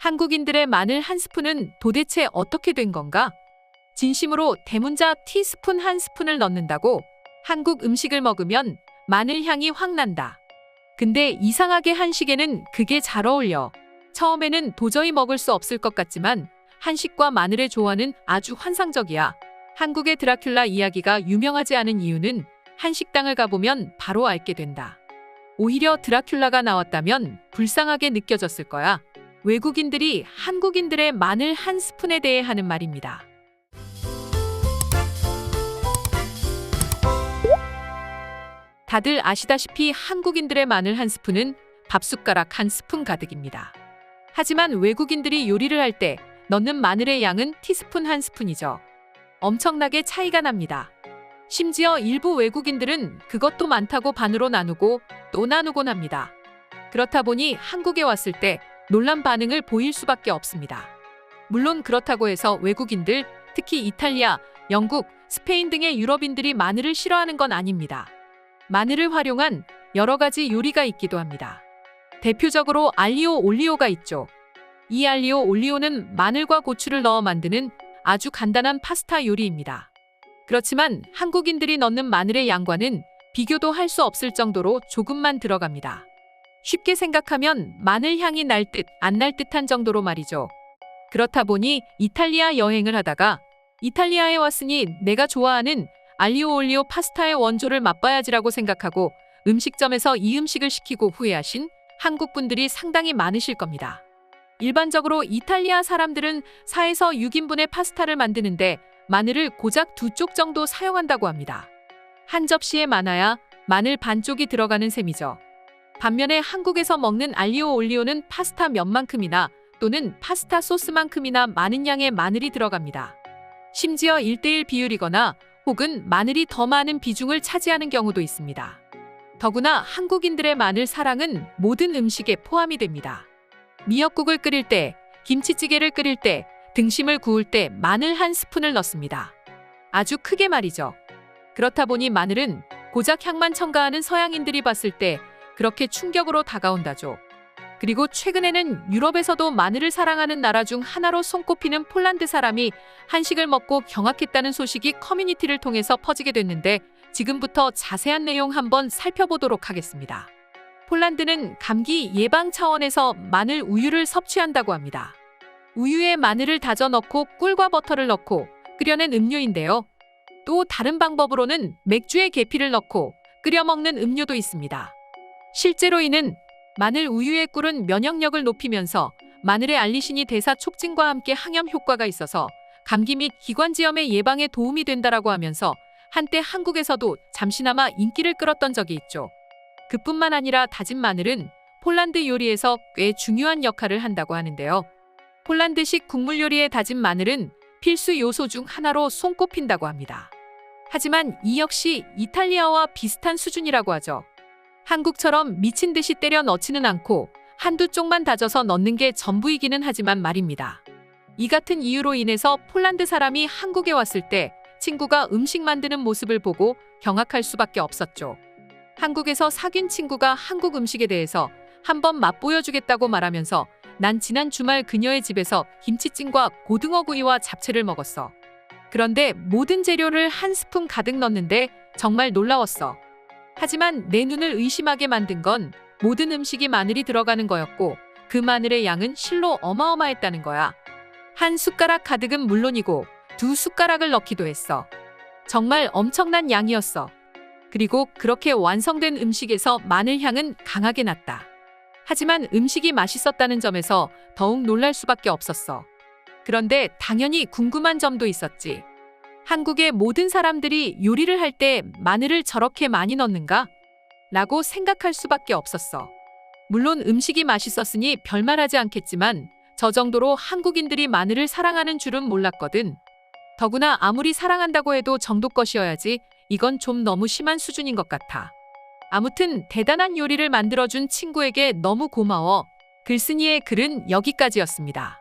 한국인들의 마늘 한 스푼은 도대체 어떻게 된 건가? 진심으로 대문자 티스푼 한 스푼을 넣는다고? 한국 음식을 먹으면 마늘 향이 확 난다. 근데 이상하게 한식에는 그게 잘 어울려. 처음에는 도저히 먹을 수 없을 것 같지만 한식과 마늘의 조화는 아주 환상적이야. 한국의 드라큘라 이야기가 유명하지 않은 이유는 한식당을 가보면 바로 알게 된다. 오히려 드라큘라가 나왔다면 불쌍하게 느껴졌을 거야. 외국인들이 한국인들의 마늘 한 스푼에 대해 하는 말입니다. 다들 아시다시피 한국인들의 마늘 한 스푼은 밥숟가락 한 스푼 가득입니다. 하지만 외국인들이 요리를 할 때 넣는 마늘의 양은 티스푼 한 스푼이죠. 엄청나게 차이가 납니다. 심지어 일부 외국인들은 그것도 많다고 반으로 나누고 또 나누곤 합니다. 그렇다 보니 한국에 왔을 때 놀란 반응을 보일 수밖에 없습니다. 물론 그렇다고 해서 외국인들, 특히 이탈리아, 영국, 스페인 등의 유럽인들이 마늘을 싫어하는 건 아닙니다. 마늘을 활용한 여러 가지 요리가 있기도 합니다. 대표적으로 알리오 올리오가 있죠. 이 알리오 올리오는 마늘과 고추를 넣어 만드는 아주 간단한 파스타 요리입니다. 그렇지만 한국인들이 넣는 마늘의 양과는 비교도 할 수 없을 정도로 조금만 들어갑니다. 쉽게 생각하면 마늘 향이 날 듯 안 날 듯한 정도로 말이죠. 그렇다 보니 이탈리아 여행을 하다가 이탈리아에 왔으니 내가 좋아하는 알리오 올리오 파스타의 원조를 맛봐야지라고 생각하고 음식점에서 이 음식을 시키고 후회하신 한국 분들이 상당히 많으실 겁니다. 일반적으로 이탈리아 사람들은 4에서 6인분의 파스타를 만드는데 마늘을 고작 2쪽 정도 사용한다고 합니다. 한 접시에 많아야 마늘 반쪽이 들어가는 셈이죠. 반면에 한국에서 먹는 알리오 올리오는 파스타 면만큼이나 또는 파스타 소스만큼이나 많은 양의 마늘이 들어갑니다. 심지어 1:1 비율이거나 혹은 마늘이 더 많은 비중을 차지하는 경우도 있습니다. 더구나 한국인들의 마늘 사랑은 모든 음식에 포함이 됩니다. 미역국을 끓일 때, 김치찌개를 끓일 때, 등심을 구울 때 마늘 한 스푼을 넣습니다. 아주 크게 말이죠. 그렇다 보니 마늘은 고작 향만 첨가하는 서양인들이 봤을 때 그렇게 충격으로 다가온다죠. 그리고 최근에는 유럽에서도 마늘을 사랑하는 나라 중 하나로 손꼽히는 폴란드 사람이 한식을 먹고 경악했다는 소식이 커뮤니티를 통해서 퍼지게 됐는데 지금부터 자세한 내용 한번 살펴보도록 하겠습니다. 폴란드는 감기 예방 차원에서 마늘 우유를 섭취한다고 합니다. 우유에 마늘을 다져 넣고 꿀과 버터를 넣고 끓여낸 음료인데요. 또 다른 방법으로는 맥주에 계피를 넣고 끓여 먹는 음료도 있습니다. 실제로 이는 마늘 우유의 꿀은 면역력을 높이면서 마늘의 알리신이 대사 촉진과 함께 항염 효과가 있어서 감기 및 기관지염의 예방에 도움이 된다라고 하면서 한때 한국에서도 잠시나마 인기를 끌었던 적이 있죠. 그뿐만 아니라 다진 마늘은 폴란드 요리에서 꽤 중요한 역할을 한다고 하는데요. 폴란드식 국물 요리의 다진 마늘은 필수 요소 중 하나로 손꼽힌다고 합니다. 하지만 이 역시 이탈리아와 비슷한 수준이라고 하죠. 한국처럼 미친 듯이 때려 넣지는 않고 한두 쪽만 다져서 넣는 게 전부이기는 하지만 말입니다. 이 같은 이유로 인해서 폴란드 사람이 한국에 왔을 때 친구가 음식 만드는 모습을 보고 경악할 수밖에 없었죠. 한국에서 사귄 친구가 한국 음식에 대해서 한번 맛보여주겠다고 말하면서 난 지난 주말 그녀의 집에서 김치찜과 고등어구이와 잡채를 먹었어. 그런데 모든 재료를 한 스푼 가득 넣는데 정말 놀라웠어. 하지만 내 눈을 의심하게 만든 건 모든 음식이 마늘이 들어가는 거였고 그 마늘의 양은 실로 어마어마했다는 거야. 한 숟가락 가득은 물론이고 2숟가락을 넣기도 했어. 정말 엄청난 양이었어. 그리고 그렇게 완성된 음식에서 마늘 향은 강하게 났다. 하지만 음식이 맛있었다는 점에서 더욱 놀랄 수밖에 없었어. 그런데 당연히 궁금한 점도 있었지. 한국의 모든 사람들이 요리를 할 때 마늘을 저렇게 많이 넣는가? 라고 생각할 수밖에 없었어. 물론 음식이 맛있었으니 별말하지 않겠지만 저 정도로 한국인들이 마늘을 사랑하는 줄은 몰랐거든. 더구나 아무리 사랑한다고 해도 정도 것이어야지 이건 좀 너무 심한 수준인 것 같아. 아무튼 대단한 요리를 만들어준 친구에게 너무 고마워. 글쓴이의 글은 여기까지였습니다.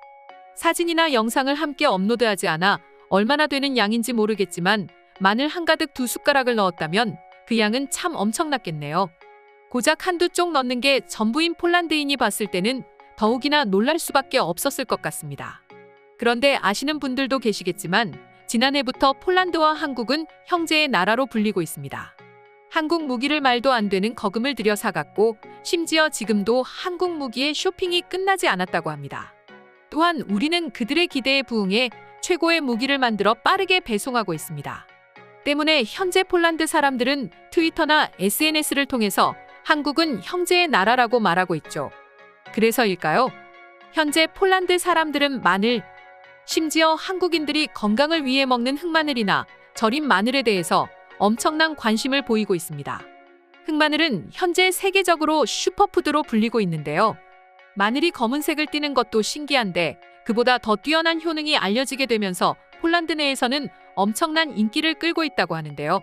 사진이나 영상을 함께 업로드하지 않아 얼마나 되는 양인지 모르겠지만 마늘 한가득 2숟가락을 넣었다면 그 양은 참 엄청났겠네요. 고작 한두 쪽 넣는 게 전부인 폴란드인이 봤을 때는 더욱이나 놀랄 수밖에 없었을 것 같습니다. 그런데 아시는 분들도 계시겠지만 지난해부터 폴란드와 한국은 형제의 나라로 불리고 있습니다. 한국 무기를 말도 안 되는 거금을 들여 사갔고 심지어 지금도 한국 무기의 쇼핑이 끝나지 않았다고 합니다. 또한 우리는 그들의 기대에 부응해 최고의 무기를 만들어 빠르게 배송하고 있습니다. 때문에 현재 폴란드 사람들은 트위터나 SNS를 통해서 한국은 형제의 나라라고 말하고 있죠. 그래서일까요? 현재 폴란드 사람들은 마늘, 심지어 한국인들이 건강을 위해 먹는 흑마늘이나 절인 마늘에 대해서 엄청난 관심을 보이고 있습니다. 흑마늘은 현재 세계적으로 슈퍼푸드로 불리고 있는데요. 마늘이 검은색을 띠는 것도 신기한데 그보다 더 뛰어난 효능이 알려지게 되면서 폴란드 내에서는 엄청난 인기를 끌고 있다고 하는데요.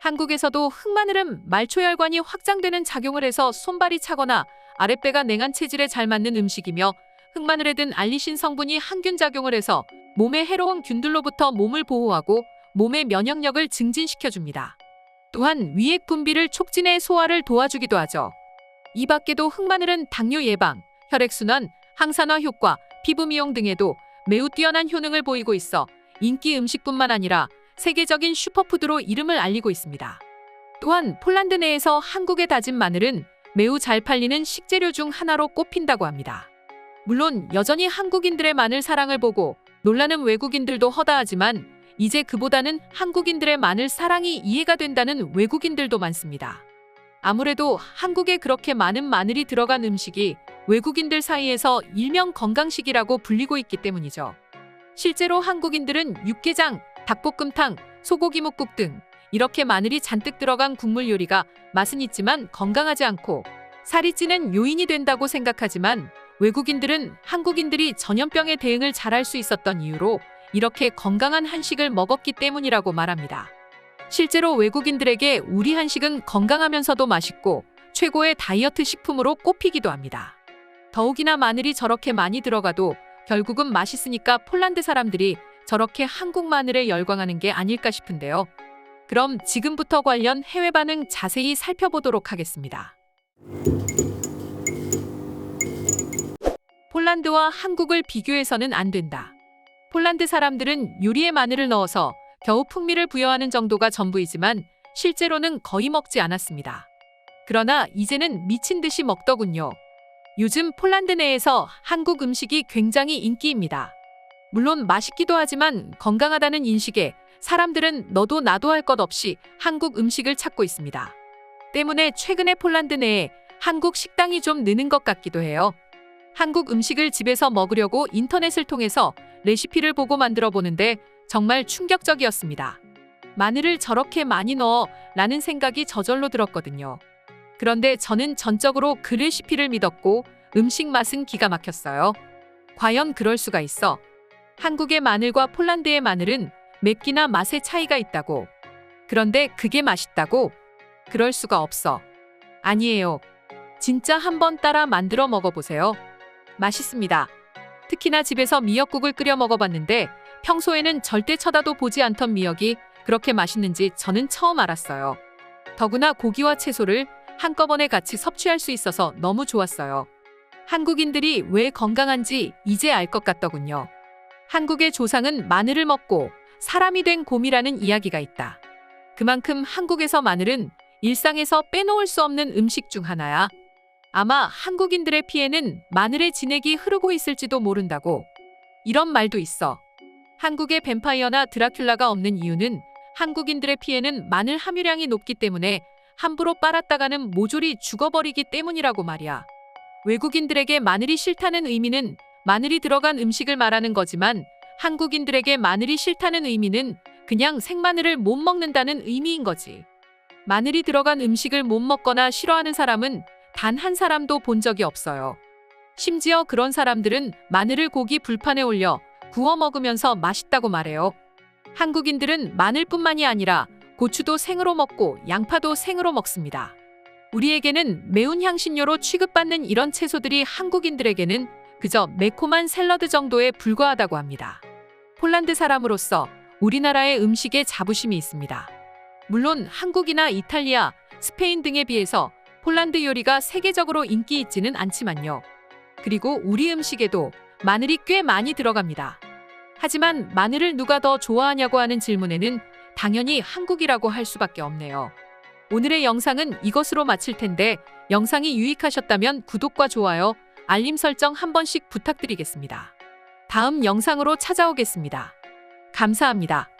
한국에서도 흑마늘은 말초혈관이 확장되는 작용을 해서 손발이 차거나 아랫배가 냉한 체질에 잘 맞는 음식이며 흑마늘에 든 알리신 성분이 항균 작용을 해서 몸의 해로운 균들로부터 몸을 보호하고 몸의 면역력을 증진시켜줍니다. 또한 위액 분비를 촉진해 소화를 도와주기도 하죠. 이 밖에도 흑마늘은 당뇨 예방, 혈액순환, 항산화 효과, 피부 미용 등에도 매우 뛰어난 효능을 보이고 있어 인기 음식뿐만 아니라 세계적인 슈퍼푸드로 이름을 알리고 있습니다. 또한 폴란드 내에서 한국의 다진 마늘은 매우 잘 팔리는 식재료 중 하나로 꼽힌다고 합니다. 물론 여전히 한국인들의 마늘 사랑을 보고 놀라는 외국인들도 허다하지만 이제 그보다는 한국인들의 마늘 사랑이 이해가 된다는 외국인들도 많습니다. 아무래도 한국에 그렇게 많은 마늘이 들어간 음식이 외국인들 사이에서 일명 건강식이라고 불리고 있기 때문이죠. 실제로 한국인들은 육개장, 닭볶음탕, 소고기 묵국 등 이렇게 마늘이 잔뜩 들어간 국물 요리가 맛은 있지만 건강하지 않고 살이 찌는 요인이 된다고 생각하지만 외국인들은 한국인들이 전염병에 대응을 잘할 수 있었던 이유로 이렇게 건강한 한식을 먹었기 때문이라고 말합니다. 실제로 외국인들에게 우리 한식은 건강하면서도 맛있고 최고의 다이어트 식품으로 꼽히기도 합니다. 더욱이나 마늘이 저렇게 많이 들어가도 결국은 맛있으니까 폴란드 사람들이 저렇게 한국 마늘에 열광하는 게 아닐까 싶은데요. 그럼 지금부터 관련 해외 반응 자세히 살펴보도록 하겠습니다. 폴란드와 한국을 비교해서는 안 된다. 폴란드 사람들은 요리에 마늘을 넣어서 겨우 풍미를 부여하는 정도가 전부이지만 실제로는 거의 먹지 않았습니다. 그러나 이제는 미친 듯이 먹더군요. 요즘 폴란드 내에서 한국 음식이 굉장히 인기입니다. 물론 맛있기도 하지만 건강하다는 인식에 사람들은 너도 나도 할 것 없이 한국 음식을 찾고 있습니다. 때문에 최근에 폴란드 내에 한국 식당이 좀 느는 것 같기도 해요. 한국 음식을 집에서 먹으려고 인터넷을 통해서 레시피를 보고 만들어 보는데 정말 충격적이었습니다. 마늘을 저렇게 많이 넣어 라는 생각이 저절로 들었거든요. 그런데 저는 전적으로 그 레시피를 믿었고 음식 맛은 기가 막혔어요. 과연 그럴 수가 있어? 한국의 마늘과 폴란드의 마늘은 맵기나 맛의 차이가 있다고. 그런데 그게 맛있다고? 그럴 수가 없어. 아니에요. 진짜 한번 따라 만들어 먹어보세요. 맛있습니다. 특히나 집에서 미역국을 끓여 먹어봤는데 평소에는 절대 쳐다도 보지 않던 미역이 그렇게 맛있는지 저는 처음 알았어요. 더구나 고기와 채소를 한꺼번에 같이 섭취할 수 있어서 너무 좋았어요. 한국인들이 왜 건강한지 이제 알 것 같더군요. 한국의 조상은 마늘을 먹고 사람이 된 곰이라는 이야기가 있다. 그만큼 한국에서 마늘은 일상에서 빼놓을 수 없는 음식 중 하나야. 아마 한국인들의 피에는 마늘의 진액이 흐르고 있을지도 모른다고. 이런 말도 있어. 한국에 뱀파이어나 드라큘라가 없는 이유는 한국인들의 피에는 마늘 함유량이 높기 때문에 함부로 빨았다가는 모조리 죽어버리기 때문이라고 말이야. 외국인들에게 마늘이 싫다는 의미는 마늘이 들어간 음식을 말하는 거지만 한국인들에게 마늘이 싫다는 의미는 그냥 생마늘을 못 먹는다는 의미인 거지. 마늘이 들어간 음식을 못 먹거나 싫어하는 사람은 단 한 사람도 본 적이 없어요. 심지어 그런 사람들은 마늘을 고기 불판에 올려 구워 먹으면서 맛있다고 말해요. 한국인들은 마늘뿐만이 아니라 고추도 생으로 먹고 양파도 생으로 먹습니다. 우리에게는 매운 향신료로 취급받는 이런 채소들이 한국인들에게는 그저 매콤한 샐러드 정도에 불과하다고 합니다. 폴란드 사람으로서 우리나라의 음식에 자부심이 있습니다. 물론 한국이나 이탈리아, 스페인 등에 비해서 폴란드 요리가 세계적으로 인기 있지는 않지만요. 그리고 우리 음식에도 마늘이 꽤 많이 들어갑니다. 하지만 마늘을 누가 더 좋아하냐고 하는 질문에는 당연히 한국이라고 할 수밖에 없네요. 오늘의 영상은 이것으로 마칠 텐데 영상이 유익하셨다면 구독과 좋아요, 알림 설정 한 번씩 부탁드리겠습니다. 다음 영상으로 찾아오겠습니다. 감사합니다.